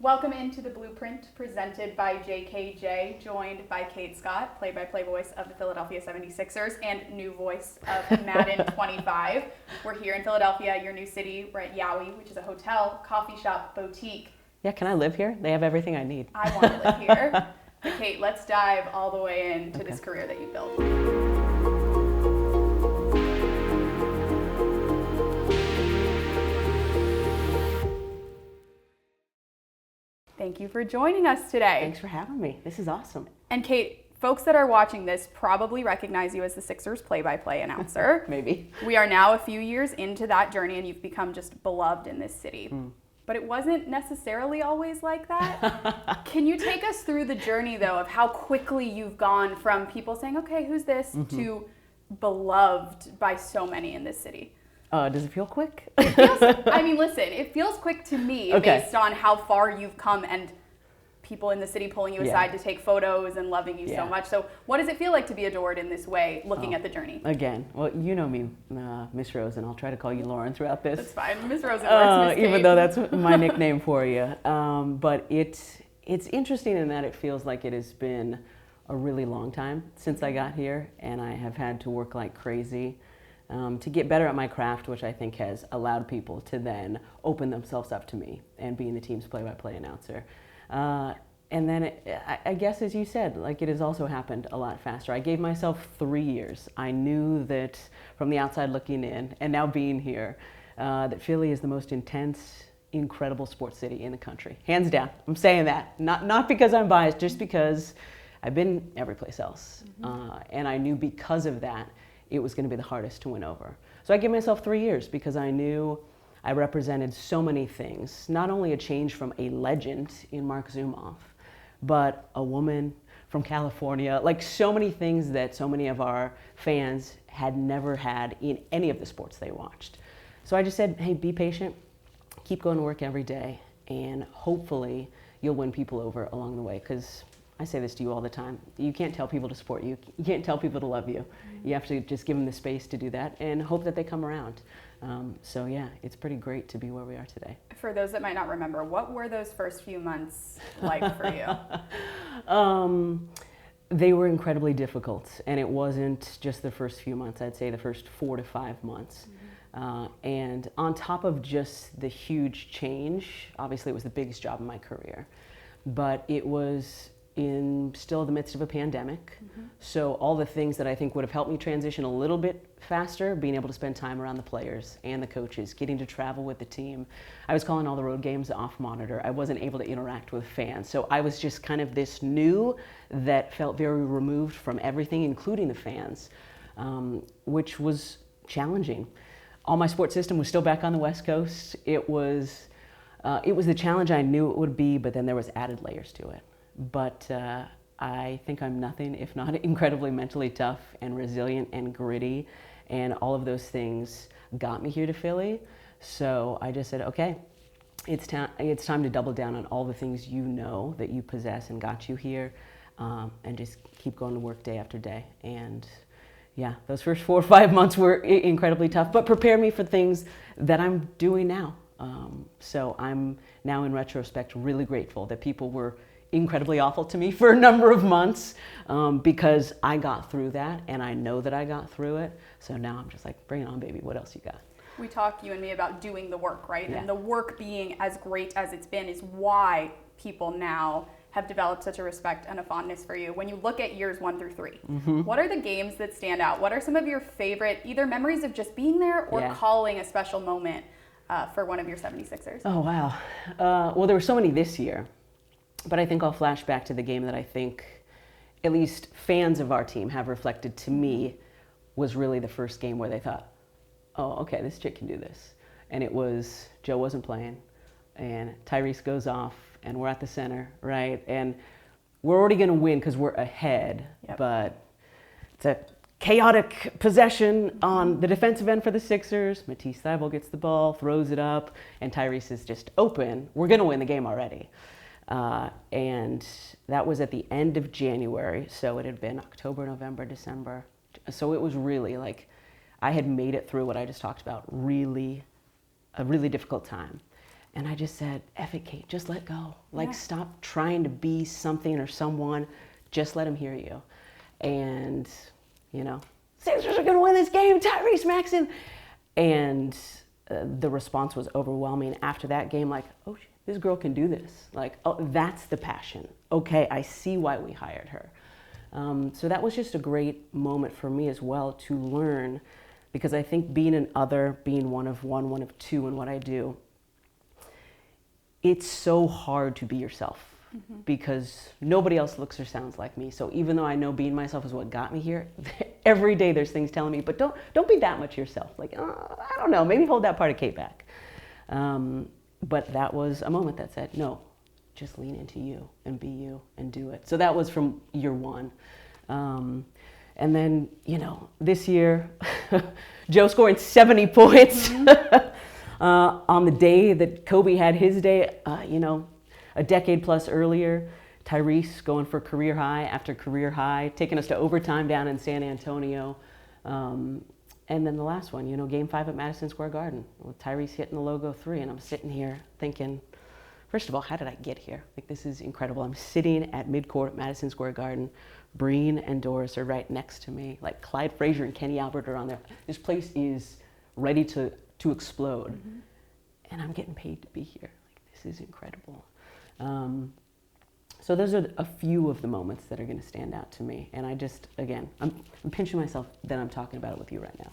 Welcome into the Blueprint, presented by JKJ, joined by Kate Scott, play-by-play voice of the Philadelphia 76ers and new voice of Madden 25. We're here in Philadelphia, your new city. We're at Yowie, which is a hotel, coffee shop, boutique. Yeah, can I live here? They have everything I need. I want to live here. But Kate, let's dive all the way into this career that you built. Thank you for joining us today. Thanks for having me. This is awesome. And Kate, folks that are watching this probably recognize you as the Sixers play-by-play announcer. Maybe. We are now a few years into that journey and you've become just beloved in this city. But it wasn't necessarily always like that. Can you take us through the journey, though, of how quickly you've gone from people saying, okay, who's this, to beloved by so many in this city? Does it feel quick? Listen, it feels quick to me based on how far you've come and people in the city pulling you aside to take photos and loving you so much. So what does it feel like to be adored in this way, looking at the journey? Again, well, you know me, Miss Rosen. I'll try to call you Lauren throughout this. That's fine. Miss Rosen works, Miss Kate. Even though that's my nickname for you. But it's interesting in that it feels like it has been a really long time since I got here, and I have had to work like crazy to get better at my craft, which I think has allowed people to then open themselves up to me and being the team's play-by-play announcer. And then I guess, as you said, like it has also happened a lot faster. I gave myself 3 years. I knew that from the outside looking in, and now being here, that Philly is the most intense, incredible sports city in the country. Hands down. I'm saying that. Not because I'm biased, just because I've been every place else. And I knew because of that, it was going to be the hardest to win over. So I gave myself 3 years because I knew I represented so many things. Not only a change from a legend in Mark Zumoff, but a woman from California, like so many things that so many of our fans had never had in any of the sports they watched. So I just said, hey, be patient, keep going to work every day, and hopefully you'll win people over along the way. Because I say this to you all the time. You can't tell people to support you. You can't tell people to love you. You have to just give them the space to do that and hope that they come around. So yeah, it's pretty great to be where we are today. For those that might not remember, what were those first few months like for you? They were incredibly difficult, and it wasn't just the first few months. I'd say the first 4 to 5 months. And on top of just the huge change, obviously it was the biggest job in my career, but it was in still the midst of a pandemic. So all the things that I think would have helped me transition a little bit faster, being able to spend time around the players and the coaches, getting to travel with the team. I was calling all the road games off monitor. I wasn't able to interact with fans. So I was just kind of this new that felt very removed from everything, including the fans, which was challenging. All my sports system was still back on the West Coast. It was the challenge I knew it would be, but then there was added layers to it. But I think I'm nothing if not incredibly mentally tough and resilient and gritty, and all of those things got me here to Philly. So I just said, okay, it's time to double down on all the things you know that you possess and got you here, and just keep going to work day after day. And yeah, those first 4 or 5 months were incredibly tough, but prepare me for things that I'm doing now. So I'm now, in retrospect, really grateful that people were incredibly awful to me for a number of months, because I got through that, and I know that I got through it. So now I'm just like, bring it on, baby. What else you got? We talk, you and me, about doing the work, right? Yeah. And the work being as great as it's been is why people now have developed such a respect and a fondness for you. When you look at years 1 through 3, what are the games that stand out? What are some of your favorite, either memories of just being there or calling a special moment for one of your 76ers? Oh, wow. Well, there were so many this year. But I think I'll flash back to the game that I think at least fans of our team have reflected to me was really the first game where they thought, oh, okay, this chick can do this. And it was, Joe wasn't playing, and Tyrese goes off, and we're at the center, right? And we're already going to win because we're ahead, but it's a chaotic possession on the defensive end for the Sixers. Matisse Thybulle gets the ball, throws it up, and Tyrese is just open. We're going to win the game already. And that was at the end of January, so it had been October, November, December. So it was really like I had made it through what I just talked about, a really difficult time. And I just said, F it, Kate, just let go. Like, stop trying to be something or someone. Just let them hear you. And, you know, Sixers are going to win this game, Tyrese Maxi. And the response was overwhelming after that game. Like, oh, this girl can do this. Like, oh, that's the passion. Okay, I see why we hired her. So that was just a great moment for me as well to learn, because I think being an other, being one of two in what I do, it's so hard to be yourself because nobody else looks or sounds like me. So even though I know being myself is what got me here, every day there's things telling me, but don't be that much yourself. Like, I don't know, maybe hold that part of Kate back. But that was a moment that said, no, just lean into you and be you and do it. So that was from year one. And then, you know, this year, Joe scoring 70 points on the day that Kobe had his day, you know, a decade plus earlier. Tyrese going for career high after career high, taking us to overtime down in San Antonio. And then the last one, you know, Game 5 at Madison Square Garden with Tyrese hitting the logo 3. And I'm sitting here thinking, first of all, how did I get here? Like, this is incredible. I'm sitting at midcourt at Madison Square Garden. Breen and Doris are right next to me. Like, Clyde Frazier and Kenny Albert are on there. This place is ready to explode. And I'm getting paid to be here. Like, this is incredible. So those are a few of the moments that are going to stand out to me. And I just, again, I'm pinching myself that I'm talking about it with you right now.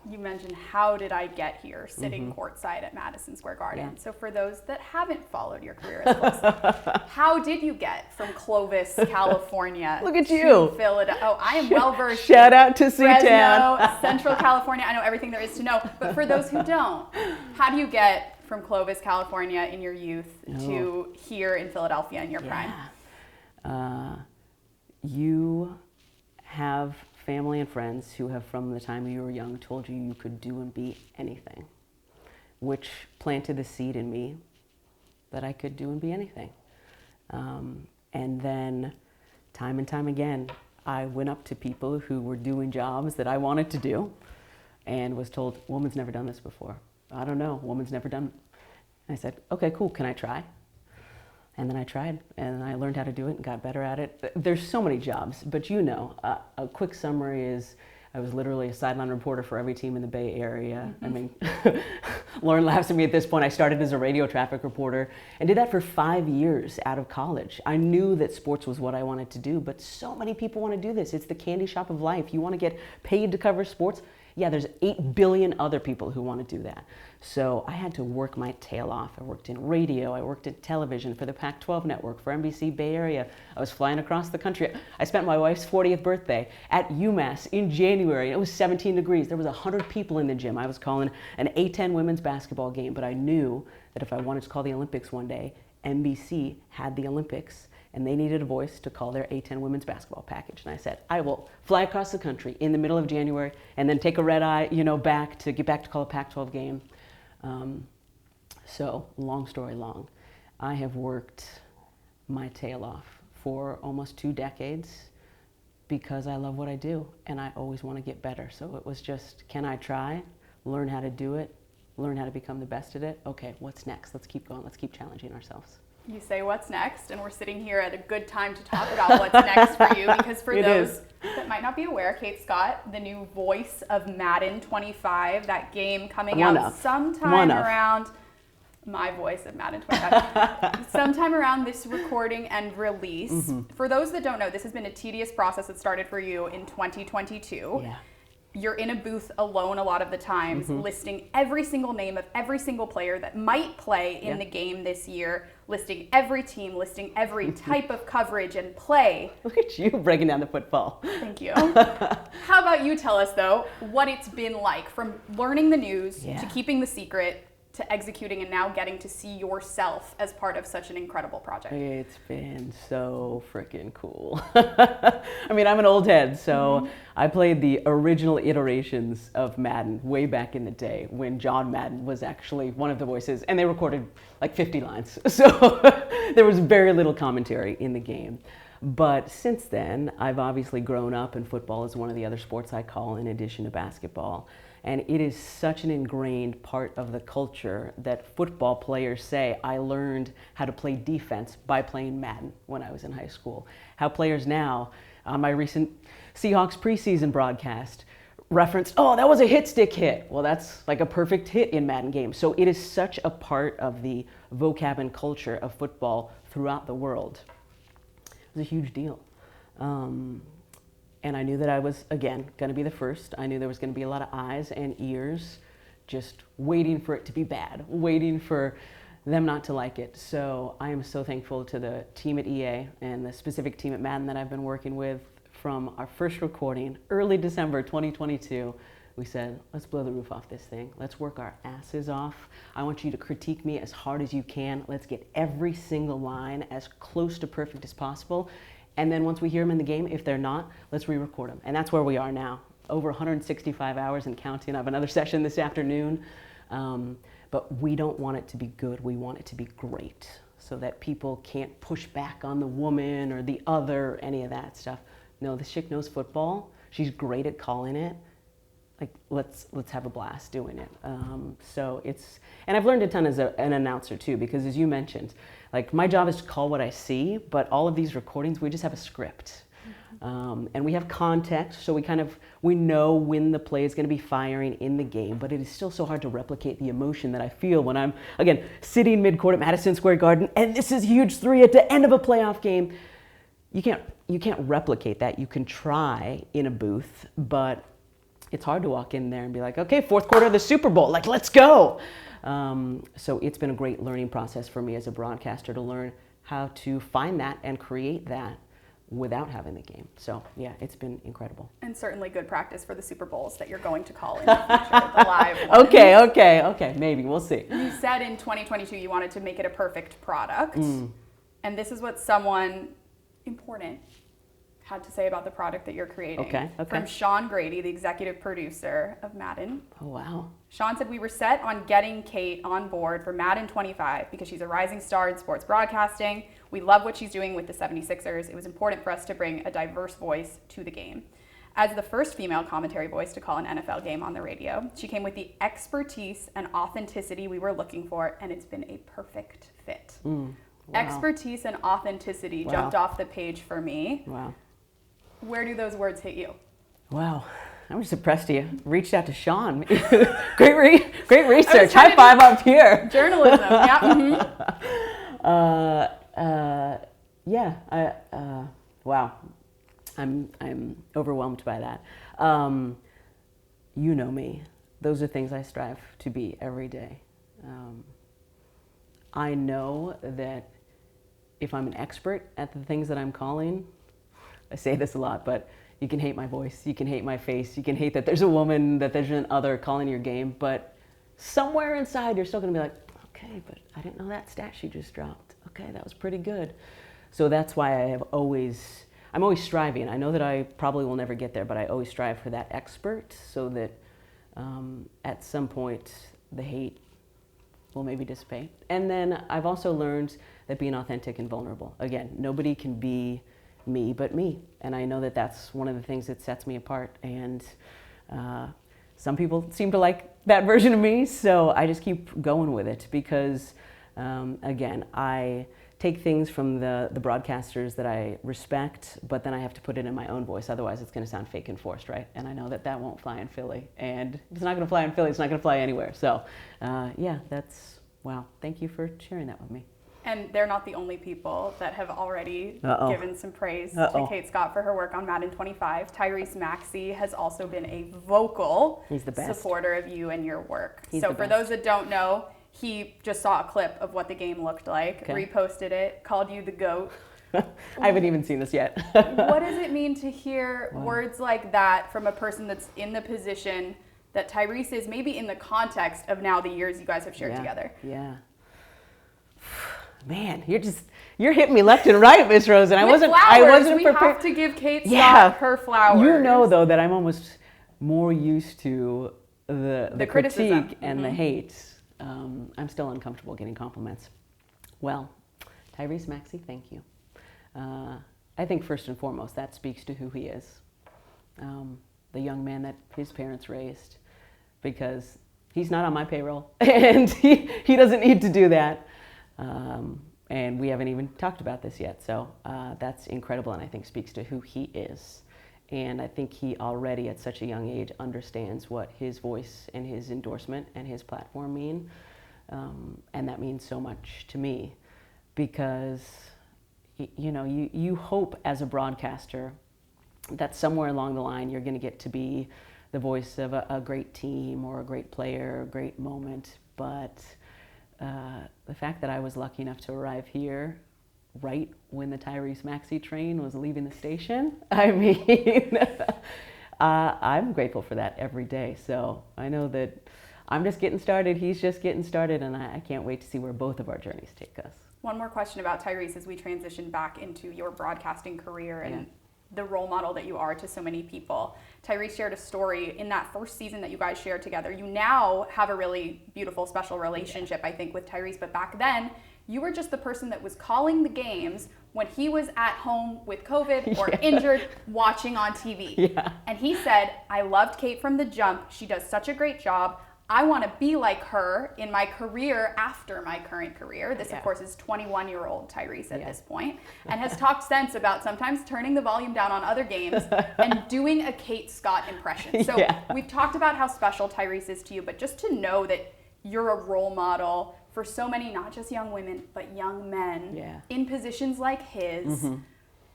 You mentioned, how did I get here, sitting courtside at Madison Square Garden. Yeah. So for those that haven't followed your career as closely, how did you get from Clovis, California Look at to you. Philadelphia? Oh, I am well-versed. Shout out to Fresno, C-Town. Central California. I know everything there is to know. But for those who don't, how do you get from Clovis, California in your youth to here in Philadelphia in your prime? You have family and friends who have, from the time you were young, told you you could do and be anything, which planted the seed in me that I could do and be anything. And then time and time again, I went up to people who were doing jobs that I wanted to do and was told, woman's never done this before. I don't know, woman's never done. I said, okay, cool, can I try? And then I tried, and I learned how to do it and got better at it. There's so many jobs, but you know, a quick summary is I was literally a sideline reporter for every team in the Bay Area. I mean, Lauren laughs at me at this point. I started as a radio traffic reporter and did that for 5 years out of college. I knew that sports was what I wanted to do, but so many people want to do this. It's the candy shop of life. You want to get paid to cover sports? Yeah, there's 8 billion other people who want to do that. So I had to work my tail off. I worked in radio, I worked in television for the Pac-12 network, for NBC Bay Area. I was flying across the country. I spent my wife's 40th birthday at UMass in January. It was 17 degrees. There was 100 people in the gym. I was calling an A-10 women's basketball game, but I knew that if I wanted to call the Olympics one day, NBC had the Olympics, and they needed a voice to call their A-10 women's basketball package. And I said, I will fly across the country in the middle of January and then take a red eye, you know, back to get back to call a Pac-12 game. So long story long, I have worked my tail off for almost 2 decades because I love what I do and I always want to get better. So it was just, can I try, learn how to do it, learn how to become the best at it? Okay, what's next? Let's keep going. Let's keep challenging ourselves. You say what's next, and we're sitting here at a good time to talk about what's next for you, because for those that might not be aware, Kate Scott, the new voice of Madden 25, that game coming out sometime around my voice of Madden 25, sometime around this recording and release. For those that don't know, this has been a tedious process that started for you in 2022. Yeah. You're in a booth alone a lot of the times, listing every single name of every single player that might play in the game this year, listing every team, listing every type of coverage and play. Look at you breaking down the football. Thank you. How about you tell us, though, what it's been like from learning the news to keeping the secret to executing and now getting to see yourself as part of such an incredible project? It's been so freaking cool. I mean, I'm an old head, so I played the original iterations of Madden way back in the day when John Madden was actually one of the voices, and they recorded like 50 lines. So there was very little commentary in the game. But since then, I've obviously grown up, and football is one of the other sports I call in addition to basketball. And it is such an ingrained part of the culture that football players say, I learned how to play defense by playing Madden when I was in high school. How players now, on my recent Seahawks preseason broadcast, reference, oh, that was a hit stick hit. Well, that's like a perfect hit in Madden games. So it is such a part of the vocab and culture of football throughout the world. It was a huge deal. And I knew that I was, again, going to be the first. I knew there was going to be a lot of eyes and ears just waiting for it to be bad, waiting for them not to like it. So I am so thankful to the team at EA and the specific team at Madden that I've been working with from our first recording, early December 2022. We said, let's blow the roof off this thing. Let's work our asses off. I want you to critique me as hard as you can. Let's get every single line as close to perfect as possible. And then once we hear them in the game, if they're not, let's re-record them. And that's where we are now. Over 165 hours and counting. I have another session this afternoon. But we don't want it to be good. We want it to be great so that people can't push back on the woman or the other, any of that stuff. No, this chick knows football. She's great at calling it. Like, let's have a blast doing it. So it's, and I've learned a ton as an announcer too, because as you mentioned, like my job is to call what I see, but all of these recordings, we just have a script. And we have context, so we know when the play is going to be firing in the game, but it is still so hard to replicate the emotion that I feel when I'm, again, sitting mid-court at Madison Square Garden, and this is a huge three at the end of a playoff game. You can't replicate that. You can try in a booth, but it's hard to walk in there and be like, okay, fourth quarter of the Super Bowl, like, let's go. So it's been a great learning process for me as a broadcaster to learn how to find that and create that without having the game. So yeah, it's been incredible. And certainly good practice for the Super Bowls that you're going to call in the future, the live ones. Okay, maybe, we'll see. You said in 2022 you wanted to make it a perfect product. And this is what someone important had to say about the product that you're creating. Okay. From Sean Grady, the executive producer of Madden. Oh, wow. Sean said, we were set on getting Kate on board for Madden 25 because she's a rising star in sports broadcasting. We love what she's doing with the 76ers. It was important for us to bring a diverse voice to the game. As the first female commentary voice to call an NFL game on the radio, she came with the expertise and authenticity we were looking for, and it's been a perfect fit. Wow. Expertise and authenticity jumped off the page for me. Wow. Where do those words hit you? Wow. I'm just impressed you reached out to Sean. Great research. High five up here. Journalism, yeah. Wow. I'm overwhelmed by that. You know me. Those are things I strive to be every day. I know that if I'm an expert at the things that I'm calling, I say this a lot, but you can hate my voice, you can hate my face, you can hate that there's a woman, that there's an other calling your game, but somewhere inside you're still gonna be like, okay, but I didn't know that stat she just dropped. Okay, that was pretty good. So that's why I'm always striving. I know that I probably will never get there, but I always strive for that expert so that at some point the hate will maybe dissipate. And then I've also learned that being authentic and vulnerable. Again, nobody can be me but me. And I know that that's one of the things that sets me apart. And some people seem to like that version of me, so I just keep going with it because, again, I take things from the broadcasters that I respect, but then I have to put it in my own voice. Otherwise, it's going to sound fake and forced, right? And I know that that won't fly in Philly. And if it's not going to fly in Philly, it's not going to fly anywhere. So, yeah, wow. Thank you for sharing that with me. And they're not the only people that have already given some praise to Kate Scott for her work on Madden 25. Tyrese Maxi has also been a vocal supporter of you and your work. So for those that don't know, he just saw a clip of what the game looked like, reposted it, called you the GOAT. I haven't even seen this yet. What does it mean to hear words like that from a person that's in the position that Tyrese is, maybe in the context of now the years you guys have shared together? Yeah. Man, you're hitting me left and right, Miss Rosen. I wasn't prepared. We have to give Kate Scott her flowers. You know, though, that I'm almost more used to the critique and the hate. I'm still uncomfortable getting compliments. Well, Tyrese Maxi, thank you. I think first and foremost, that speaks to who he is. The young man that his parents raised, because he's not on my payroll and he doesn't need to do that. And we haven't even talked about this yet. So that's incredible, and I think speaks to who he is. And I think he already at such a young age understands what his voice and his endorsement and his platform mean. And that means so much to me because, you know, you hope as a broadcaster that somewhere along the line you're going to get to be the voice of a great team or a great player, a great moment. But the fact that I was lucky enough to arrive here right when the Tyrese Maxi train was leaving the station, I mean, I'm grateful for that every day. So I know that I'm just getting started, he's just getting started, and I can't wait to see where both of our journeys take us. One more question about Tyrese as we transition back into your broadcasting career and the role model that you are to so many people. Tyrese shared a story in that first season that you guys shared together. You now have a really beautiful, special relationship, I think, with Tyrese, but back then, you were just the person that was calling the games when he was at home with COVID or injured, watching on TV. Yeah. And he said, I loved Kate from the jump. She does such a great job. I want to be like her in my career after my current career. This, of course, is 21-year-old Tyrese at this point, and has talked since about sometimes turning the volume down on other games and doing a Kate Scott impression. So we've talked about how special Tyrese is to you, but just to know that you're a role model for so many, not just young women, but young men in positions like his.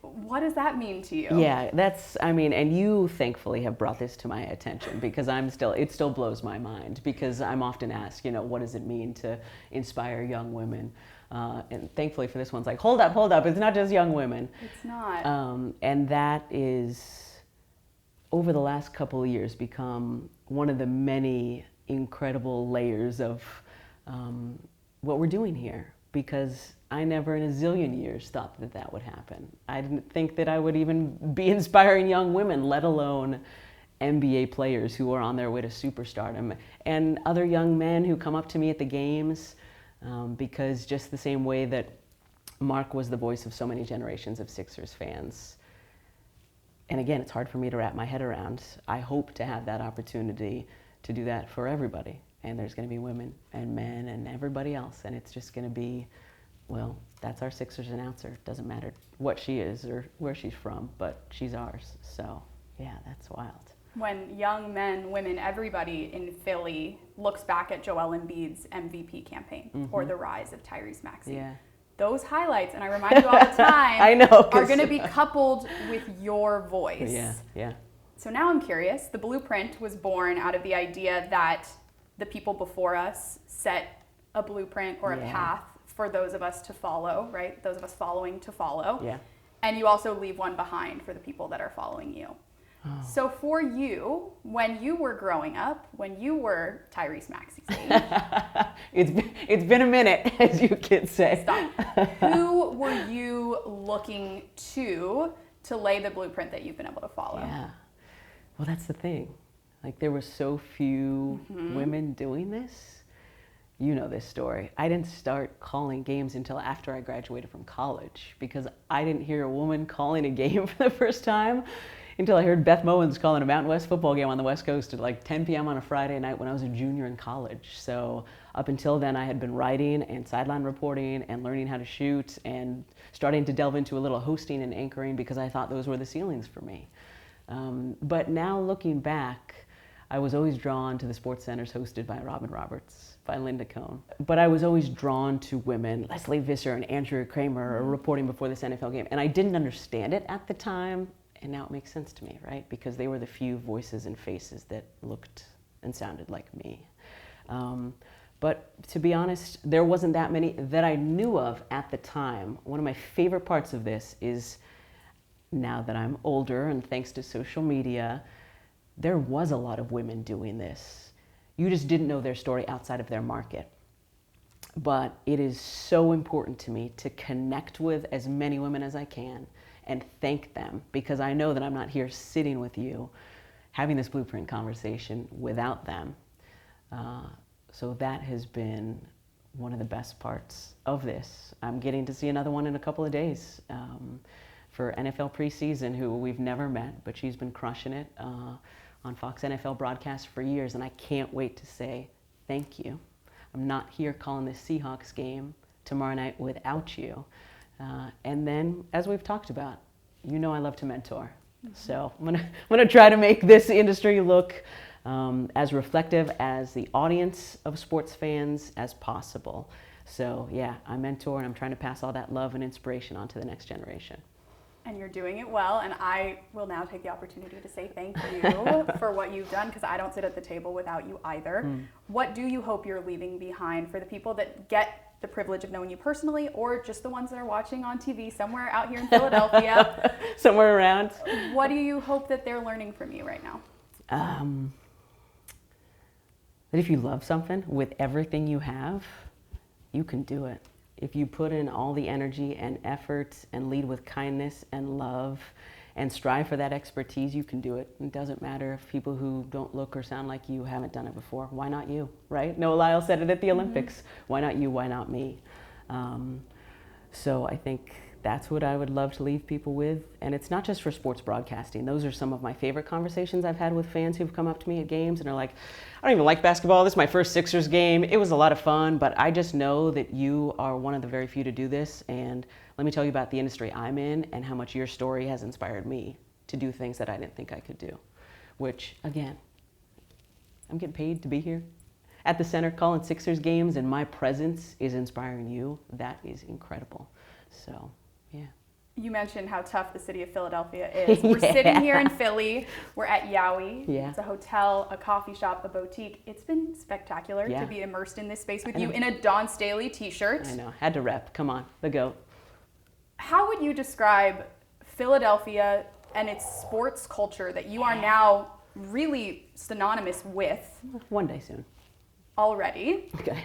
What does that mean to you? Yeah, that's, I mean, and you thankfully have brought this to my attention because it still blows my mind because I'm often asked, you know, what does it mean to inspire young women? And thankfully for this one's like, hold up, it's not just young women. It's not. And that is, over the last couple of years, become one of the many incredible layers of what we're doing here, because I never in a zillion years thought that that would happen. I didn't think that I would even be inspiring young women, let alone NBA players who are on their way to superstardom, and other young men who come up to me at the games, because just the same way that Mark was the voice of so many generations of Sixers fans. And again, it's hard for me to wrap my head around. I hope to have that opportunity to do that for everybody. And there's going to be women and men and everybody else. And it's just going to be, well, that's our Sixers announcer. It doesn't matter what she is or where she's from, but she's ours. So, yeah, that's wild. When young men, women, everybody in Philly looks back at Joel Embiid's MVP campaign or the rise of Tyrese Maxi, those highlights, and I remind you all the time, I know, are going to be coupled with your voice. Yeah. So now I'm curious. The blueprint was born out of the idea that the people before us set a blueprint or a path for those of us to follow, right? Those of us following to follow. Yeah. And you also leave one behind for the people that are following you. Oh. So for you, when you were growing up, when you were Tyrese Maxi, it's been a minute, as you kids say. Stop. Who were you looking to lay the blueprint that you've been able to follow? Yeah. Well, that's the thing. Like, there were so few women doing this. You know this story. I didn't start calling games until after I graduated from college because I didn't hear a woman calling a game for the first time until I heard Beth Mowins calling a Mountain West football game on the West Coast at like 10 p.m. on a Friday night when I was a junior in college. So up until then, I had been writing and sideline reporting and learning how to shoot and starting to delve into a little hosting and anchoring because I thought those were the ceilings for me. But now looking back, I was always drawn to the sports centers hosted by Robin Roberts, by Linda Cohn. But I was always drawn to women, Leslie Visser and Andrea Kramer, reporting before this NFL game. And I didn't understand it at the time, and now it makes sense to me, right? Because they were the few voices and faces that looked and sounded like me. But to be honest, there wasn't that many that I knew of at the time. One of my favorite parts of this is, now that I'm older and thanks to social media, there was a lot of women doing this. You just didn't know their story outside of their market. But it is so important to me to connect with as many women as I can and thank them, because I know that I'm not here sitting with you having this blueprint conversation without them. So that has been one of the best parts of this. I'm getting to see another one in a couple of days for NFL preseason, who we've never met, but she's been crushing it on Fox NFL broadcast for years, and I can't wait to say thank you. I'm not here calling this Seahawks game tomorrow night without you. And then, as we've talked about, you know I love to mentor. So I'm gonna try to make this industry look as reflective as the audience of sports fans as possible. So yeah, I mentor and I'm trying to pass all that love and inspiration on to the next generation. And you're doing it well, and I will now take the opportunity to say thank you for what you've done, because I don't sit at the table without you either. What do you hope you're leaving behind for the people that get the privilege of knowing you personally, or just the ones that are watching on TV somewhere out here in Philadelphia? Somewhere around. What do you hope that they're learning from you right now? That if you love something with everything you have, you can do it. If you put in all the energy and effort and lead with kindness and love and strive for that expertise, you can do it. It doesn't matter if people who don't look or sound like you haven't done it before. Why not you, right? Noah Lyles said it at the Olympics. Why not you? Why not me? So I think that's what I would love to leave people with. And it's not just for sports broadcasting. Those are some of my favorite conversations I've had with fans who've come up to me at games and are like, I don't even like basketball. This is my first Sixers game. It was a lot of fun, but I just know that you are one of the very few to do this. And let me tell you about the industry I'm in and how much your story has inspired me to do things that I didn't think I could do. Which, again, I'm getting paid to be here at the center calling Sixers games, and my presence is inspiring you. That is incredible. So, yeah. You mentioned how tough the city of Philadelphia is. We're sitting here in Philly. We're at Yowie. Yeah. It's a hotel, a coffee shop, a boutique. It's been spectacular to be immersed in this space with you in a Dawn Staley t-shirt. I know. Had to rep. Come on. The GOAT. How would you describe Philadelphia and its sports culture that you are now really synonymous with? One day soon. Already. Okay.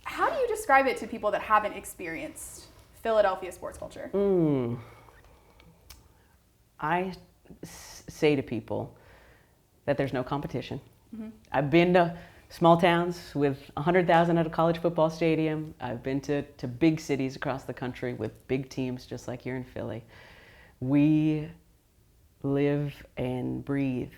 How do you describe it to people that haven't experienced Philadelphia sports culture? I say to people that there's no competition. I've been to small towns with 100,000 at a college football stadium. I've been to big cities across the country with big teams just like here in Philly. We live and breathe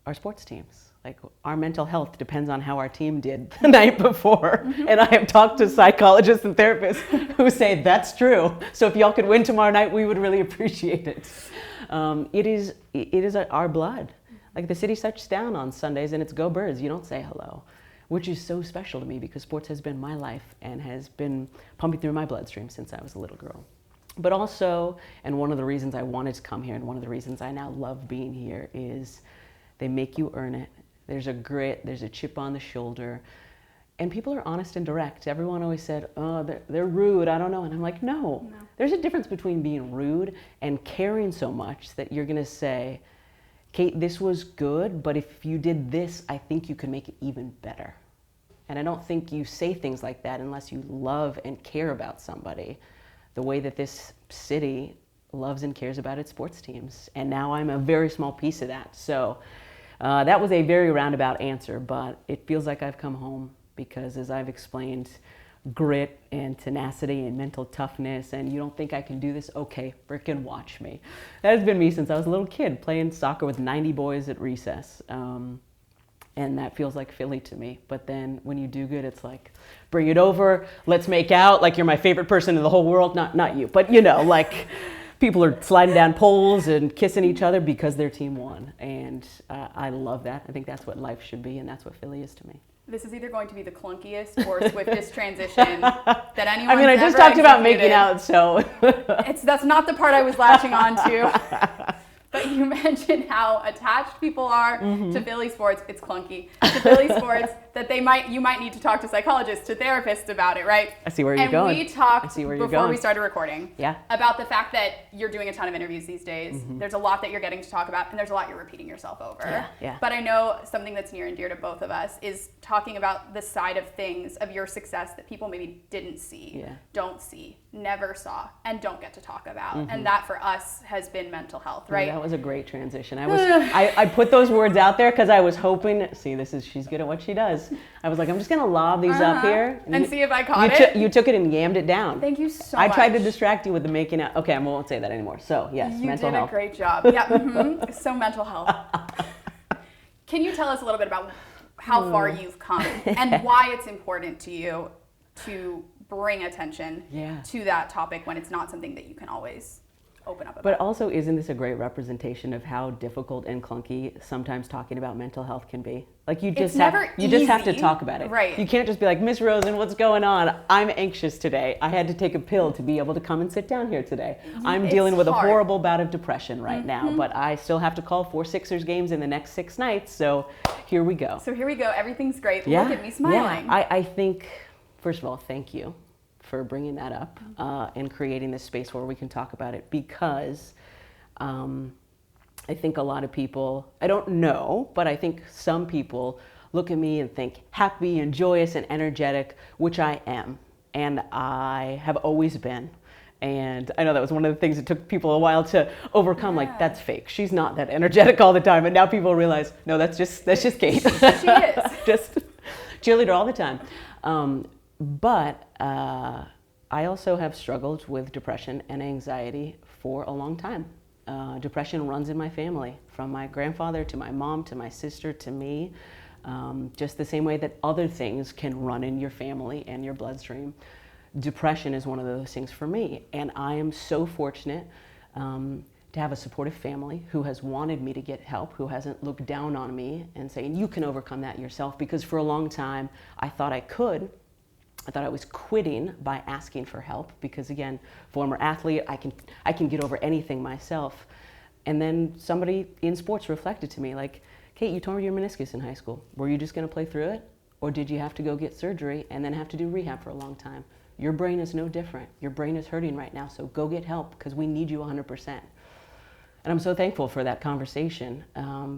our sports teams. Like, our mental health depends on how our team did the night before. And I have talked to psychologists and therapists who say that's true. So if y'all could win tomorrow night, we would really appreciate it. It is our blood. Like, the city shuts down on Sundays and it's go Birds. You don't say hello, which is so special to me because sports has been my life and has been pumping through my bloodstream since I was a little girl. But also, and one of the reasons I wanted to come here and one of the reasons I now love being here is they make you earn it. There's a grit, there's a chip on the shoulder, and people are honest and direct. Everyone always said, oh, they're rude, I don't know. And I'm like, no. There's a difference between being rude and caring so much that you're gonna say, Kate, this was good, but if you did this, I think you could make it even better. And I don't think you say things like that unless you love and care about somebody the way that this city loves and cares about its sports teams. And now I'm a very small piece of that. So that was a very roundabout answer, but it feels like I've come home because, as I've explained, grit and tenacity and mental toughness, and you don't think I can do this? Okay, frickin' watch me. That has been me since I was a little kid, playing soccer with 90 boys at recess. And that feels like Philly to me. But then when you do good, it's like, bring it over, let's make out, like you're my favorite person in the whole world. Not you, but you know, like people are sliding down poles and kissing each other because their team won. And I love that. I think that's what life should be, and that's what Philly is to me. This is either going to be the clunkiest or swiftest transition that anyone's I mean, I just talked about making out, so. That's not the part I was latching on to. But you mentioned how attached people are to Philly sports. It's clunky. To Philly sports, that you might need to talk to psychologists, to therapists about it, right? I see where you're going. And we talked before we started recording about the fact that you're doing a ton of interviews these days. There's a lot that you're getting to talk about, and there's a lot you're repeating yourself over. Yeah. But I know something that's near and dear to both of us is talking about the side of things, of your success that people maybe didn't see, don't see, never saw, and don't get to talk about. And that for us has been mental health, right? That was a great transition. I put those words out there because I was hoping, she's good at what she does. I was like, I'm just going to lob these up here. And see if I caught it. You took it and yammed it down. Thank you so much. I tried to distract you with the making out. Okay, I won't say that anymore. So yes, mental health. You did a great job. Yeah, so mental health. Can you tell us a little bit about how far you've come and why it's important to you to bring attention to that topic when it's not something that you can always open up about? But also, isn't this a great representation of how difficult and clunky sometimes talking about mental health can be? Like you just have to talk about it. Right. You can't just be like, Miss Rosen, what's going on? I'm anxious today. I had to take a pill to be able to come and sit down here today. I'm dealing with a horrible bout of depression right now, but I still have to call 4 Sixers games in the next 6 nights. So here we go. Everything's great. Look at me smiling. Yeah. I think, first of all, thank you for bringing that up and creating this space where we can talk about it, because I think a lot of people, I don't know, but I think some people look at me and think happy and joyous and energetic, which I am, and I have always been. And I know that was one of the things that took people a while to overcome. Like, that's fake. She's not that energetic all the time. And now people realize, no, that's just Kate. She is. Just cheerleader all the time. But I also have struggled with depression and anxiety for a long time. Depression runs in my family, from my grandfather to my mom to my sister to me, just the same way that other things can run in your family and your bloodstream. Depression is one of those things for me, and I am so fortunate to have a supportive family who has wanted me to get help, who hasn't looked down on me and saying, you can overcome that yourself, because for a long time I thought I could. I thought I was quitting by asking for help because, again, former athlete, I can get over anything myself. And then somebody in sports reflected to me like, Kate, you tore your meniscus in high school. Were you just going to play through it? Or did you have to go get surgery and then have to do rehab for a long time? Your brain is no different. Your brain is hurting right now, so go get help because we need you 100%. And I'm so thankful for that conversation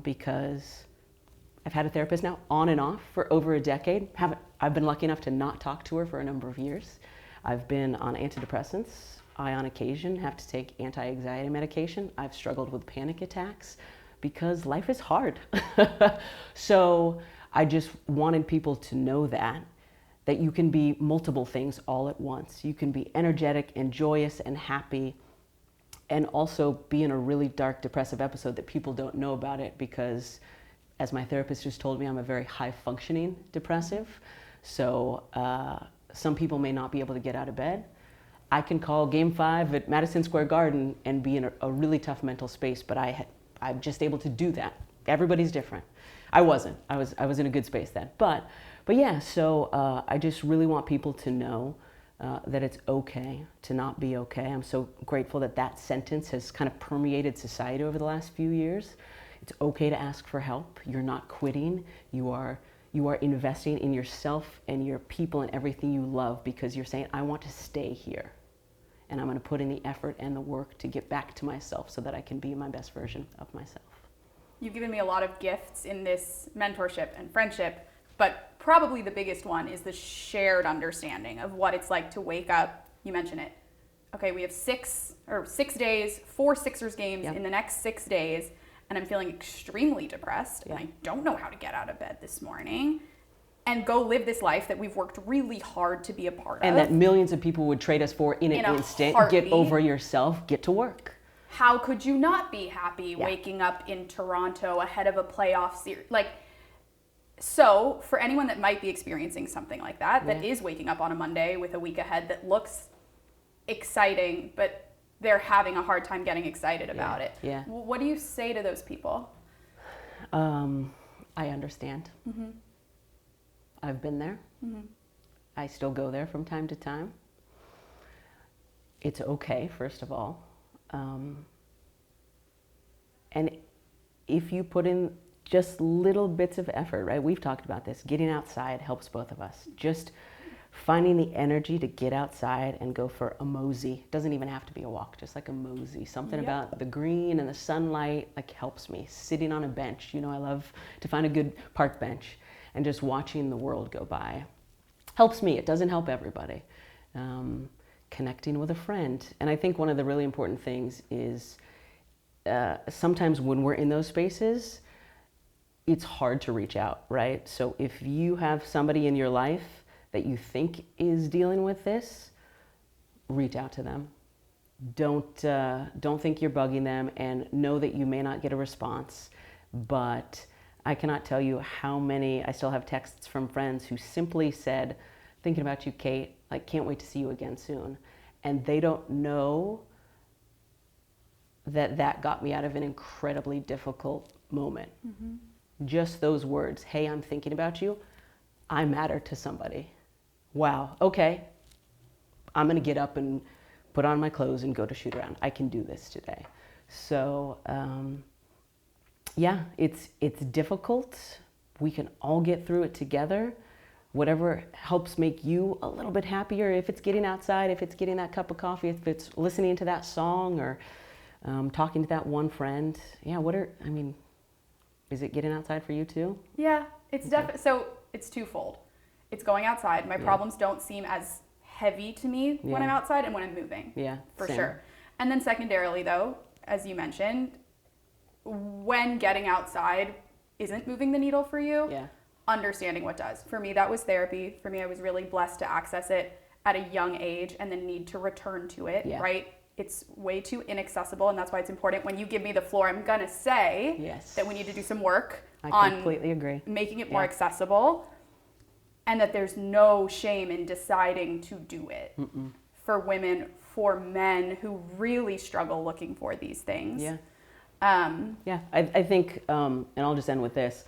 because I've had a therapist now on and off for over a decade. I've been lucky enough to not talk to her for a number of years. I've been on antidepressants. I, on occasion, have to take anti-anxiety medication. I've struggled with panic attacks because life is hard. So I just wanted people to know that you can be multiple things all at once. You can be energetic and joyous and happy, and also be in a really dark, depressive episode that people don't know about it because, as my therapist just told me, I'm a very high-functioning depressive. So some people may not be able to get out of bed. I can call Game 5 at Madison Square Garden and be in a really tough mental space, but I'm just able to do that. Everybody's different. I wasn't. I was in a good space then. But yeah, so I just really want people to know that it's okay to not be okay. I'm so grateful that sentence has kind of permeated society over the last few years. It's okay to ask for help. You're not quitting. You are investing in yourself and your people and everything you love because you're saying, I want to stay here. And I'm going to put in the effort and the work to get back to myself so that I can be my best version of myself. You've given me a lot of gifts in this mentorship and friendship, but probably the biggest one is the shared understanding of what it's like to wake up. You mentioned it. Okay, we have 6 days, 4 Sixers games in the next 6 days, and I'm feeling extremely depressed, and I don't know how to get out of bed this morning and go live this life that we've worked really hard to be a part of. And that millions of people would trade us for in an instant. Heartbeat. Get over yourself, get to work. How could you not be happy waking up in Toronto ahead of a playoff series? So for anyone that might be experiencing something like that, that is waking up on a Monday with a week ahead that looks exciting, but they're having a hard time getting excited about it. Yeah. What do you say to those people? I understand. Mm-hmm. I've been there. Mm-hmm. I still go there from time to time. It's okay, first of all. And if you put in just little bits of effort, right? We've talked about this. Getting outside helps both of us. Just finding the energy to get outside and go for a mosey. Doesn't even have to be a walk, just like a mosey. Something about the green and the sunlight helps me. Sitting on a bench, I love to find a good park bench and just watching the world go by. Helps me. It doesn't help everybody. Connecting with a friend. And I think one of the really important things is sometimes when we're in those spaces, it's hard to reach out, right? So if you have somebody in your life that you think is dealing with this, reach out to them. Don't think you're bugging them, and know that you may not get a response, but I cannot tell you how many, I still have texts from friends who simply said, thinking about you, Kate, like, can't wait to see you again soon. And they don't know that that got me out of an incredibly difficult moment. Mm-hmm. Just those words, hey, I'm thinking about you, I matter to somebody. Wow, okay, I'm gonna get up and put on my clothes and go to shoot around. I can do this today. So, yeah, it's difficult. We can all get through it together. Whatever helps make you a little bit happier, if it's getting outside, if it's getting that cup of coffee, if it's listening to that song, or talking to that one friend. Yeah, is it getting outside for you too? Yeah, it's definitely, so it's twofold. It's going outside. My problems don't seem as heavy to me when I'm outside and when I'm moving. Yeah, for sure. And then secondarily though, as you mentioned, when getting outside isn't moving the needle for you, understanding what does. For me, that was therapy. For me, I was really blessed to access it at a young age and then need to return to it, right? It's way too inaccessible, and that's why it's important. When you give me the floor, I'm gonna say that we need to do some work on completely agree. Making it more accessible, and that there's no shame in deciding to do it. For women, for men who really struggle looking for these things. I think, and I'll just end with this.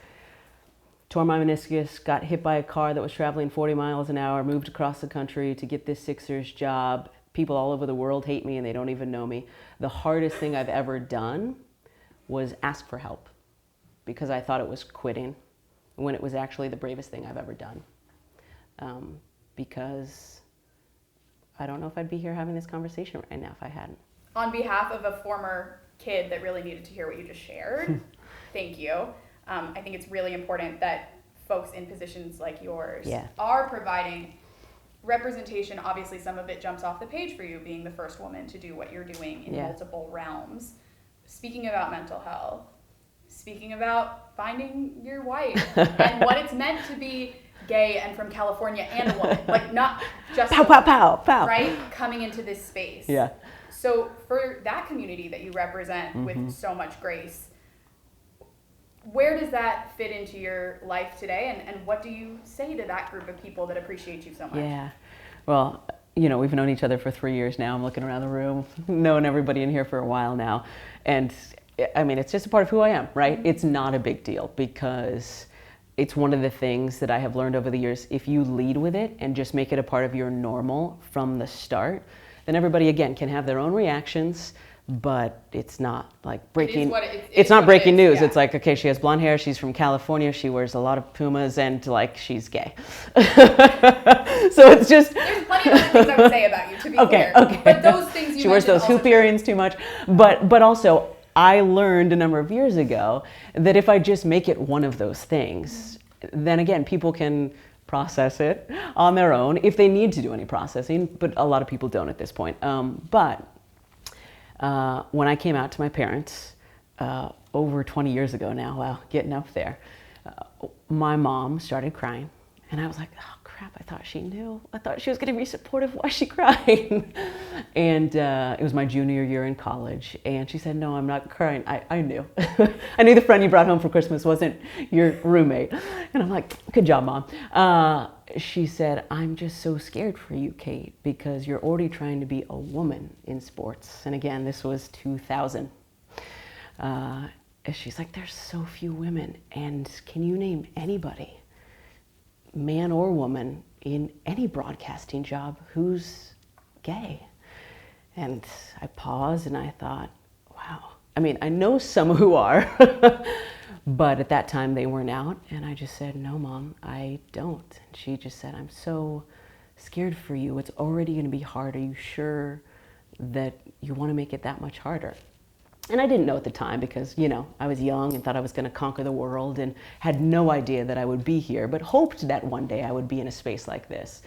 Tore my meniscus, got hit by a car that was traveling 40 miles an hour, moved across the country to get this Sixers job. People all over the world hate me and they don't even know me. The hardest thing I've ever done was ask for help, because I thought it was quitting when it was actually the bravest thing I've ever done. Because I don't know if I'd be here having this conversation right now if I hadn't. On behalf of a former kid that really needed to hear what you just shared, thank you. I think it's really important that folks in positions like yours are providing representation. Obviously, some of it jumps off the page for you, being the first woman to do what you're doing in multiple realms. Speaking about mental health, speaking about finding your wife and what it's meant to be gay and from California and a woman, like not just pow, pow, pow, pow. Right? Coming into this space. So for that community that you represent with so much grace, where does that fit into your life today, and what do you say to that group of people that appreciate you so much? Yeah, well, we've known each other for 3 years now. I'm looking around the room, known everybody in here for a while now. And I mean, it's just a part of who I am, right? It's not a big deal, because it's one of the things that I have learned over the years. If you lead with it and just make it a part of your normal from the start, then everybody, again, can have their own reactions. But it's not like breaking. It's not breaking news. It's like, okay, she has blonde hair. She's from California. She wears a lot of Pumas, and like, she's gay. So it's just. There's plenty of other things I would say about you, to be clear. Okay. But those things she wears those hoop earrings too much. But also, I learned a number of years ago that if I just make it one of those things, then again, people can process it on their own if they need to do any processing. But a lot of people don't at this point. When I came out to my parents over 20 years ago now, wow, getting up there, my mom started crying, and I was like, oh crap, I thought she knew. I thought she was going to be supportive. Why is she crying? And it was my junior year in college, and she said, no, I'm not crying. I knew. I knew the friend you brought home for Christmas wasn't your roommate. And I'm like, good job, Mom. She said, I'm just so scared for you, Kate, because you're already trying to be a woman in sports. And again, this was 2000. She's like, there's so few women. And can you name anybody, man or woman, in any broadcasting job who's gay? And I paused and I thought, wow. I mean, I know some who are. But at that time, they weren't out, and I just said, no, Mom, I don't. And she just said, I'm so scared for you. It's already going to be hard. Are you sure that you want to make it that much harder? And I didn't know at the time, because, I was young and thought I was going to conquer the world and had no idea that I would be here, but hoped that one day I would be in a space like this.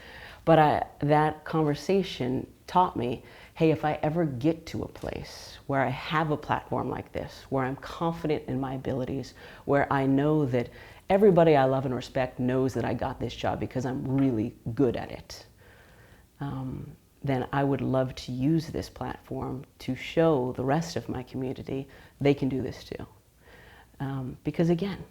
But that conversation taught me, hey, if I ever get to a place where I have a platform like this, where I'm confident in my abilities, where I know that everybody I love and respect knows that I got this job because I'm really good at it, then I would love to use this platform to show the rest of my community they can do this too. Because again,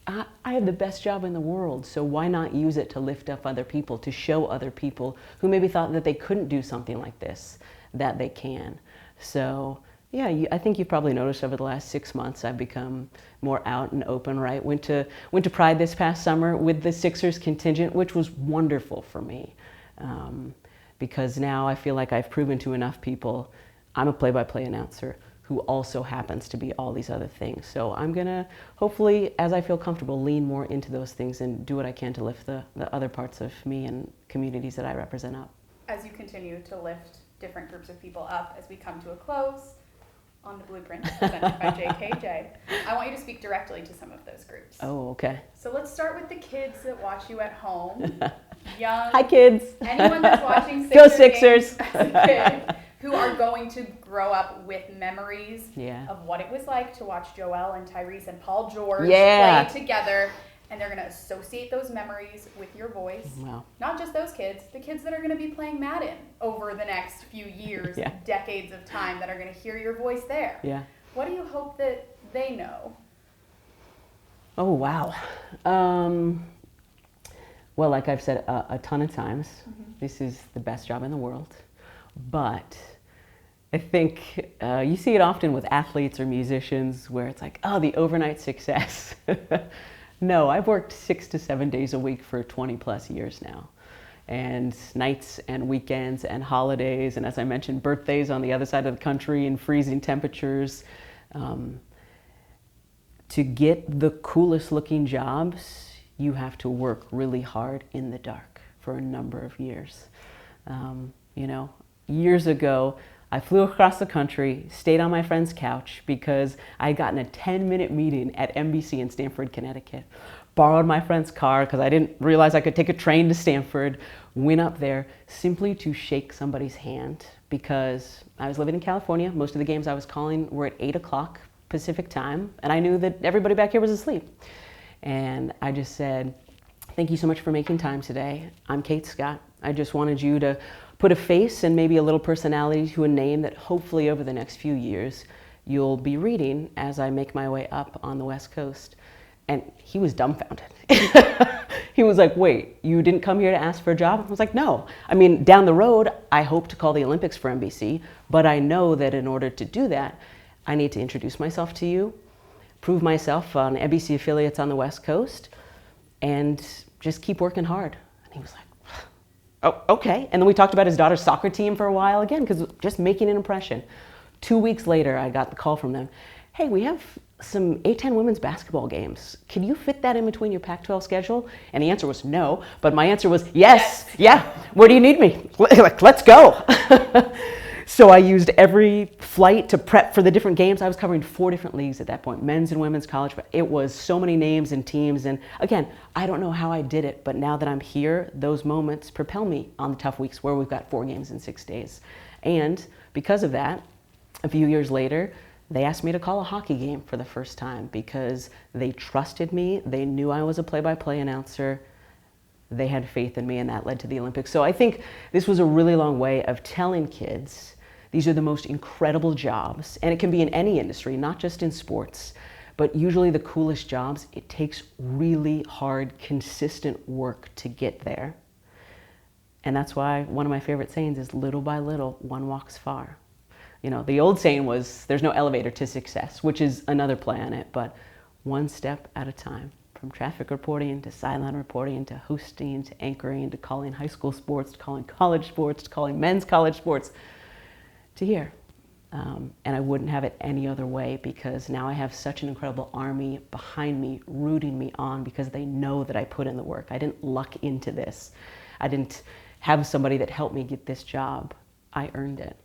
I have the best job in the world, so why not use it to lift up other people, to show other people who maybe thought that they couldn't do something like this, that they can. So yeah, I think you've probably noticed over the last 6 months I've become more out and open, right? Went to Pride this past summer with the Sixers contingent, which was wonderful for me, because now I feel like I've proven to enough people I'm a play-by-play announcer who also happens to be all these other things. So I'm gonna, hopefully, as I feel comfortable, lean more into those things and do what I can to lift the other parts of me and communities that I represent up. As you continue to lift different groups of people up, as we come to a close on the Blueprint presented by JKJ, I want you to speak directly to some of those groups. Oh, okay. So let's start with the kids that watch you at home. Young. Hi, kids. Anyone that's watching Go Sixers Sixers. games as a kid, who are going to grow up with memories of what it was like to watch Joel and Tyrese and Paul George play together. And they're going to associate those memories with your voice. Wow. Not just those kids, the kids that are going to be playing Madden over the next few years, decades of time, that are going to hear your voice there. Yeah. What do you hope that they know? Oh, wow. Well, like I've said a ton of times, this is the best job in the world. But I think you see it often with athletes or musicians where it's like, oh, the overnight success. No, I've worked 6 to 7 days a week for 20 plus years now. And nights and weekends and holidays, and as I mentioned, birthdays on the other side of the country in freezing temperatures. To get the coolest looking jobs, you have to work really hard in the dark for a number of years. You know, years ago, I flew across the country, stayed on my friend's couch because I had gotten a 10-minute meeting at NBC in Stamford, Connecticut. Borrowed my friend's car because I didn't realize I could take a train to Stamford. Went up there simply to shake somebody's hand because I was living in California. Most of the games I was calling were at 8 o'clock Pacific time, and I knew that everybody back here was asleep. And I just said, thank you so much for making time today. I'm Kate Scott. I just wanted you to put a face and maybe a little personality to a name that hopefully over the next few years you'll be reading as I make my way up on the West Coast. And he was dumbfounded. He was like, wait, you didn't come here to ask for a job? I was like, no. I mean, down the road, I hope to call the Olympics for NBC, but I know that in order to do that, I need to introduce myself to you, prove myself on NBC affiliates on the West Coast, and just keep working hard. And he was like, oh, okay. And then we talked about his daughter's soccer team for a while again, because just making an impression. 2 weeks later, I got the call from them. Hey, we have some A-10 women's basketball games. Can you fit that in between your Pac-12 schedule? And the answer was no, but my answer was yes. Yeah. Where do you need me? Like, let's go. So I used every flight to prep for the different games. I was covering 4 different leagues at that point, men's and women's college. But it was so many names and teams. And again, I don't know how I did it, but now that I'm here, those moments propel me on the tough weeks where we've got 4 games in 6 days. And because of that, a few years later, they asked me to call a hockey game for the first time because they trusted me. They knew I was a play-by-play announcer. They had faith in me, and that led to the Olympics. So I think this was a really long way of telling kids these are the most incredible jobs, and it can be in any industry, not just in sports, but usually the coolest jobs, it takes really hard, consistent work to get there. And that's why one of my favorite sayings is, little by little, one walks far. You know, the old saying was, there's no elevator to success, which is another play on it, but one step at a time. From traffic reporting to sideline reporting to hosting to anchoring to calling high school sports to calling college sports to calling men's college sports to here. And I wouldn't have it any other way because now I have such an incredible army behind me, rooting me on because they know that I put in the work. I didn't luck into this. I didn't have somebody that helped me get this job. I earned it.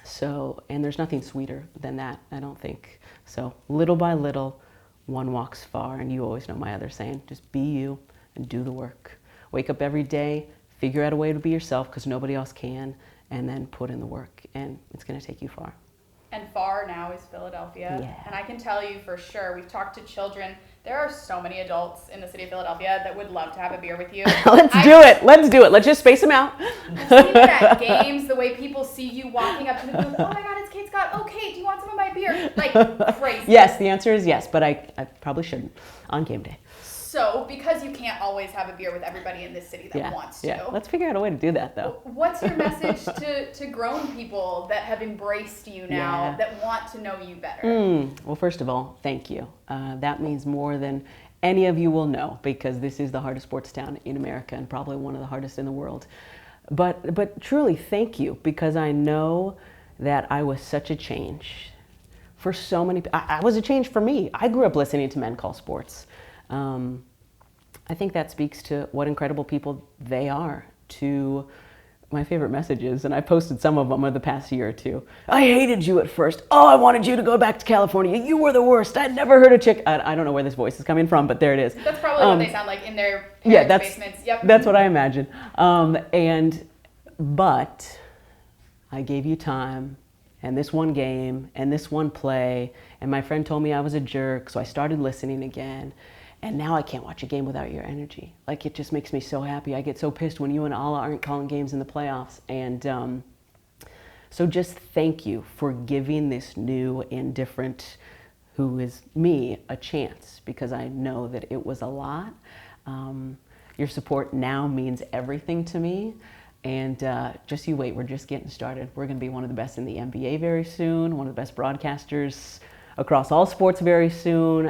So, and there's nothing sweeter than that, I don't think. So little by little, one walks far, and you always know my other saying, just be you and do the work. Wake up every day, figure out a way to be yourself because nobody else can, and then put in the work, and it's going to take you far. And far now is Philadelphia. Yeah. And I can tell you for sure, we've talked to children. There are so many adults in the city of Philadelphia that would love to have a beer with you. Let's do it. Let's just space them out. I've seen it at games, the way people see you walking up to the booth. Oh my God, it's Kate Scott. Oh, Kate, do you want some of my beer? Like crazy. Yes, the answer is yes, but I probably shouldn't on game day. So, because you can't always have a beer with everybody in this city that wants to. Yeah, let's figure out a way to do that, though. What's your message to grown people that have embraced you now, that want to know you better? Well, first of all, thank you. That means more than any of you will know, because this is the hardest sports town in America and probably one of the hardest in the world. But truly, thank you, because I know that I was such a change for so many people. I was a change for me. I grew up listening to men call sports. I think that speaks to what incredible people they are. To my favorite messages, and I posted some of them over the past year or two. I hated you at first. Oh, I wanted you to go back to California. You were the worst. I'd never heard a chick. I don't know where this voice is coming from, but there it is. That's probably what they sound like in their parents' basements. Yep. That's what I imagine. But I gave you time, and this one game, and this one play, and my friend told me I was a jerk, so I started listening again. And now I can't watch a game without your energy. Like, it just makes me so happy. I get so pissed when you and Ala aren't calling games in the playoffs. And so just thank you for giving this new and different, who is me, a chance, because I know that it was a lot. Your support now means everything to me. And just you wait, we're just getting started. We're going to be one of the best in the NBA very soon, one of the best broadcasters across all sports very soon,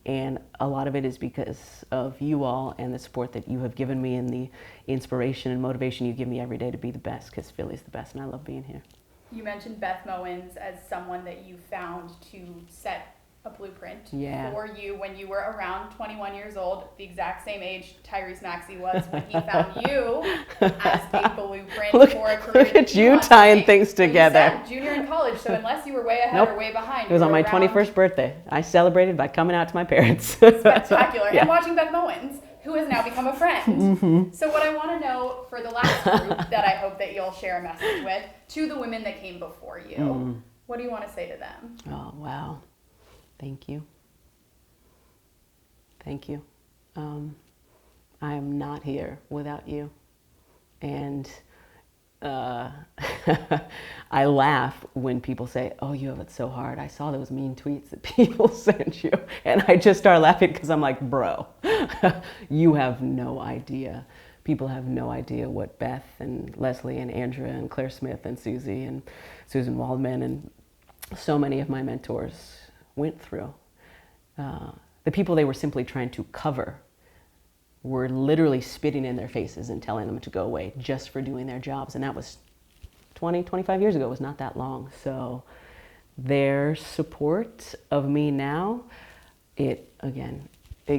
and a lot of it is because of you all and the support that you have given me and the inspiration and motivation you give me every day to be the best, because Philly's the best and I love being here. You mentioned Beth Mowins as someone that you found to set a blueprint for you when you were around 21 years old, the exact same age Tyrese Maxi was when he found you as a blueprint for a career. Look at you tying things together. You said junior in college, so unless you were way ahead or way behind. It was on my 21st birthday. I celebrated by coming out to my parents. Spectacular. And watching Beth Mowins, who has now become a friend. So what I want to know for the last group that I hope that you'll share a message with, to the women that came before you, what do you want to say to them? Oh, wow. Thank you. Thank you. I am not here without you. And I laugh when people say, oh, you have it so hard. I saw those mean tweets that people sent you. And I just start laughing because I'm like, bro, you have no idea. People have no idea what Beth and Leslie and Andrea and Claire Smith and Susie and Susan Waldman and so many of my mentors went through. The people they were simply trying to cover were literally spitting in their faces and telling them to go away just for doing their jobs. And that was 20, 25 years ago. It was not that long. So their support of me now, it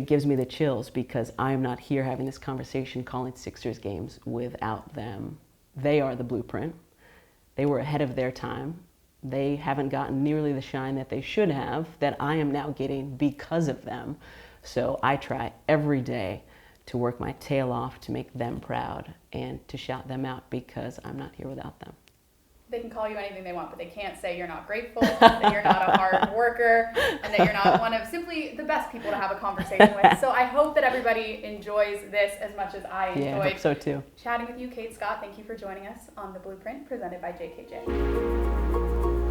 gives me the chills, because I'm not here having this conversation calling Sixers games without them. They are the blueprint. They were ahead of their time. They haven't gotten nearly the shine that they should have, that I am now getting because of them. So I try every day to work my tail off to make them proud and to shout them out, because I'm not here without them. They can call you anything they want, but they can't say you're not grateful, that you're not a hard worker, and that you're not one of simply the best people to have a conversation with. So I hope that everybody enjoys this as much as I enjoyed. Yeah, I hope so too. Chatting with you, Kate Scott. Thank you for joining us on The Blueprint, presented by JKJ.